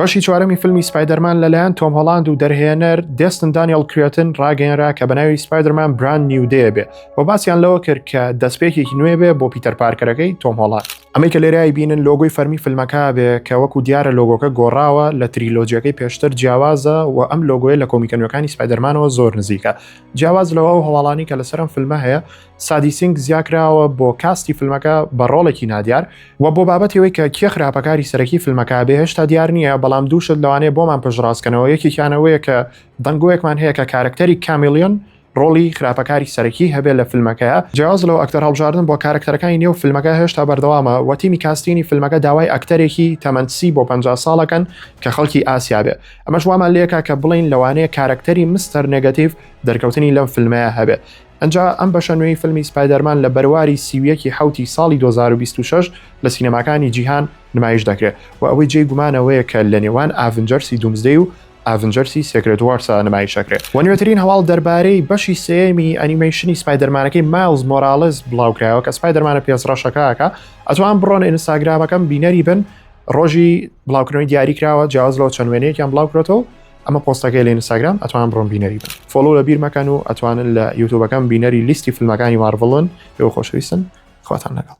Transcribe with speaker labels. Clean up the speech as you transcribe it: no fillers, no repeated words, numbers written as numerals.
Speaker 1: بەشی چوارەمی فیلمی سپایدەرمان لەلایەن تۆم هۆڵاند و دەرهێنەر دێستن دانیێل کریۆتن ڕاگەیەنرا کە بەناوی سپایدەرمان براند نیو دێ بێ بۆ باسییان لەوە کرد کە دەستپێکێکی نوێ بێ بۆ پیتەر پارکەرەکەی تۆم هۆڵاند. ئەمەی کە لێرای بینن لۆگۆی فەرمی فیلمەکە بێ کە وەکو دیارە لۆگۆکە گۆڕاوە لە تریلۆجیەکەی پێشتر جیاوازە و ئەم لۆگۆیە لە کۆمیکەنوەکانی سپایدەرمانەوە زۆر نزیکە. جیاواز لەوە و هەواڵانی کە لەسەرم فیلمە هەیە سادی سینگ زیاکراوە بۆ کاستی فیلمەکە بە ڕۆڵێکی نادیار و بۆ بابەتەوەی کە کێ خراپەکاری سەرەکی فیلمەکە بێ هێشتا دیار نییە، بەڵام دووشت لەوانەیە بۆمان پشتڕاستکەنەوە. یەکێکیانەوەیە کە دەنگۆیەکمان هەیە کە کارکتەری کامیلیۆن ڕۆڵی خراپەکاری سەرەکی هەبێت لە فیلمەکەیە. جیاواز لەوە ئەکتەر هەڵبژاردن بۆ کارکتەرەکانی نێو فیلمەکە هێشتا بەردەوامە و تیمی کاستینی فیلمەکە داوای ئەکتەرێکی تەمەند 30 بۆ 50 ساڵەکەن کە خەڵکی ئاسیا بێ. ئەمەش وامان لێکە کە بڵین لەوانەیە کارکتەری مستەر نێگەتیڤ دەرکەوتنی لەم فیلمەیە هەبێت. ئەنجا ئەم بەشە نوێی فیلمی سپایدەرمان لە بەرواری 31 حوتی ساڵی 2026 لە سینەماکانی جیهان نمایش دەکرێت و ئەوەی جێی گومانەوەیە کە لە نێوان ئاڤنجەرسی دومزدەی و ئاڤنجەرسی سێکرێت وارسە نمایشەکرێت. و نوێترین هەواڵ دەربارەی بەشی سێمی ئەنیمەیشنی سپایدەرمانەکەی مایلز مۆراڵز بڵاوکرایەوە کە سپایدەرمانە پێشڕەشەکەکە ئەتوان بڕۆن ئینستاگرامەکەم بینەری بن ڕۆژی بڵاوکردنەوەی دیاریکراوە جیاواز لەوە چەند وێنەیەکیان بڵاوکرێتەوە. ئەمە پۆستەکەی لە ئینستاگرام ئەتوان بڕۆن بینەری بن. فۆلۆ لە بیر مەکەن و ئەتوانن لە یوتیوبەکەم بینەری لیستی فیلمەکانی مارڤڵن. پێوە خۆشەویستن، خواتان لەگەڵ.